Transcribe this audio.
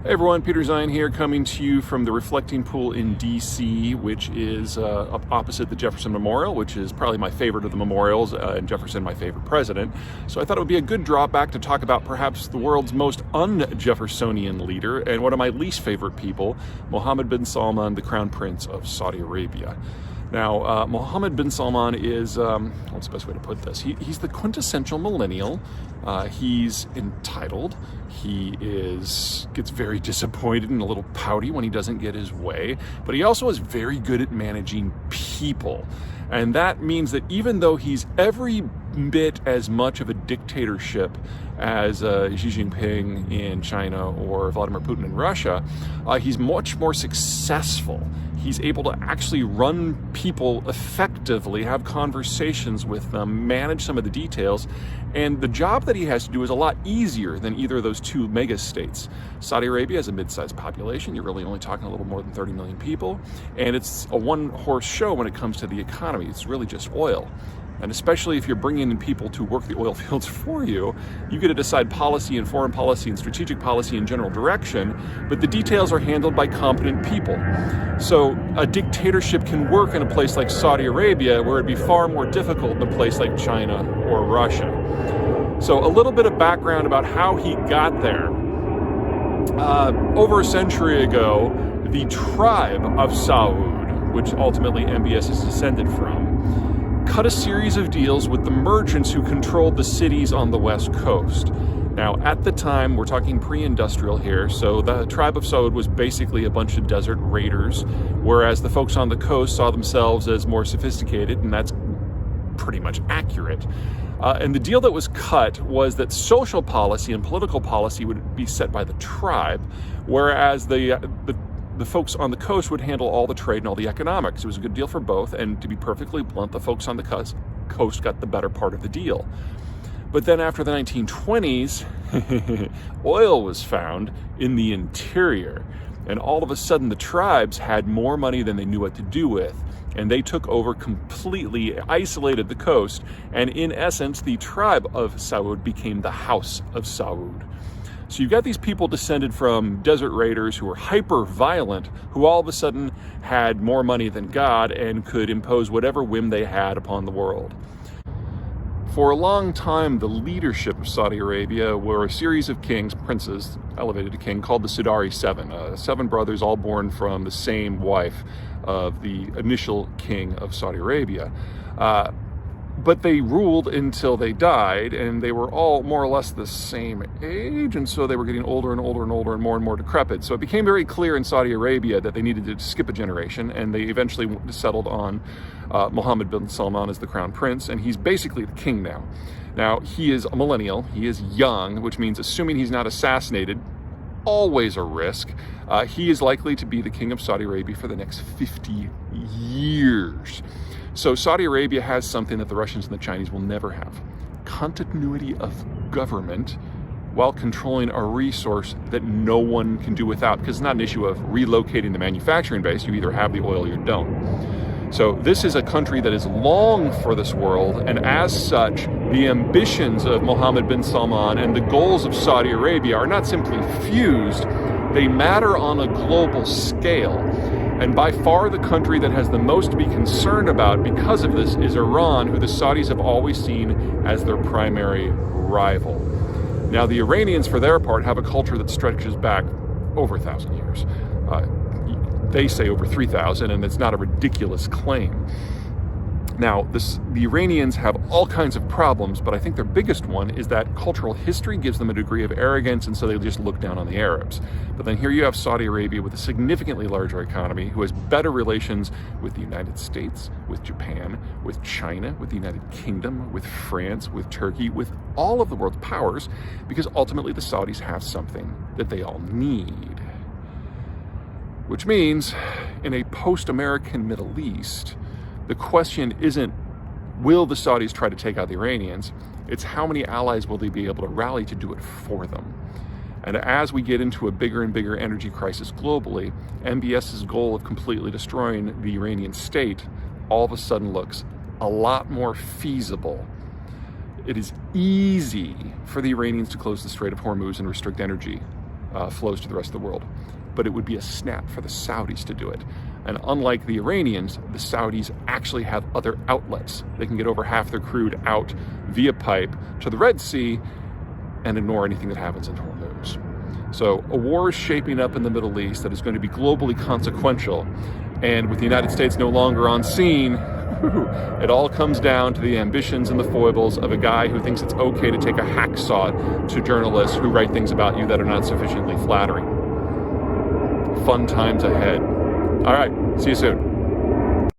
Hey everyone, Peter Zion here, coming to you from the Reflecting Pool in DC, which is up opposite the Jefferson Memorial, which is probably my favorite of the memorials, and Jefferson my favorite president. So I thought it would be a good drawback to talk about perhaps the world's most un-Jeffersonian leader and one of my least favorite people, Mohammed bin Salman, the Crown Prince of Saudi Arabia. Now, Mohammed bin Salman is, what's the best way to put this? He's the quintessential millennial. He's entitled. He gets very disappointed and a little pouty when he doesn't get his way. But he also is very good at managing people. And that means that even though he's every bit as much of a dictatorship as Xi Jinping in China or Vladimir Putin in Russia, he's much more successful. He's able to actually run people effectively, have conversations with them, manage some of the details, and the job that he has to do is a lot easier than either of those two mega states. Saudi Arabia has a mid-sized population. You're really only talking a little more than 30 million people, and it's a one-horse show when it comes to the economy. It's really just oil. And especially if you're bringing in people to work the oil fields for you, you get to decide policy and foreign policy and strategic policy and general direction, but the details are handled by competent people. So a dictatorship can work in a place like Saudi Arabia, where it'd be far more difficult in a place like China or Russia. So a little bit of background about how he got there. Over a century ago, the tribe of Saud, which ultimately MbS is descended from, cut a series of deals with the merchants who controlled the cities on the west coast. Now, at the time, we're talking pre-industrial here, so the tribe of Saud was basically a bunch of desert raiders, whereas the folks on the coast saw themselves as more sophisticated, and that's pretty much accurate. And the deal that was cut was that social policy and political policy would be set by the tribe, whereas the folks on the coast would handle all the trade and all the economics. It was a good deal for both, and to be perfectly blunt, the folks on the coast got the better part of the deal. But then after the 1920s, oil was found in the interior, and all of a sudden the tribes had more money than they knew what to do with, and they took over completely, isolated the coast, and in essence, the tribe of Saud became the House of Saud. So you've got these people descended from desert raiders who were hyper violent, who all of a sudden had more money than God and could impose whatever whim they had upon the world. For a long time, the leadership of Saudi Arabia were a series of kings, princes, elevated to king, called the Sudari Seven. 7 brothers, all born from the same wife of the initial king of Saudi Arabia. But they ruled until they died, and they were all more or less the same age, and so they were getting older and older and older and more decrepit. So it became very clear in Saudi Arabia that they needed to skip a generation, and they eventually settled on Mohammed bin Salman as the crown prince, and he's basically the king now. Now, he is a millennial, he is young, which means assuming he's not assassinated, always a risk, he is likely to be the king of Saudi Arabia for the next 50 years. So Saudi Arabia has something that the Russians and the Chinese will never have: continuity of government while controlling a resource that no one can do without, because it's not an issue of relocating the manufacturing base. You either have the oil or you don't. So this is a country that is long for this world, and as such, the ambitions of Mohammed bin Salman and the goals of Saudi Arabia are not simply fused, they matter on a global scale. And by far the country that has the most to be concerned about because of this is Iran, who the Saudis have always seen as their primary rival. Now, the Iranians, for their part, have a culture that stretches back over 1,000 years. They say over 3,000, and it's not a ridiculous claim. Now, the Iranians have all kinds of problems, but I think their biggest one is that cultural history gives them a degree of arrogance, and so they just look down on the Arabs. But then here you have Saudi Arabia with a significantly larger economy, who has better relations with the United States, with Japan, with China, with the United Kingdom, with France, with Turkey, with all of the world's powers, because ultimately the Saudis have something that they all need. Which means, in a post-American Middle East, the question isn't, will the Saudis try to take out the Iranians? It's how many allies will they be able to rally to do it for them? And as we get into a bigger and bigger energy crisis globally, MbS's goal of completely destroying the Iranian state all of a sudden looks a lot more feasible. It is easy for the Iranians to close the Strait of Hormuz and restrict energy. flows to the rest of the world. But it would be a snap for the Saudis to do it. And unlike the Iranians, the Saudis actually have other outlets. They can get over half their crude out via pipe to the Red Sea and ignore anything that happens in Hormuz. So a war is shaping up in the Middle East that is going to be globally consequential. And with the United States no longer on scene, it all comes down to the ambitions and the foibles of a guy who thinks it's okay to take a hacksaw to journalists who write things about you that are not sufficiently flattering. Fun times ahead. All right, see you soon.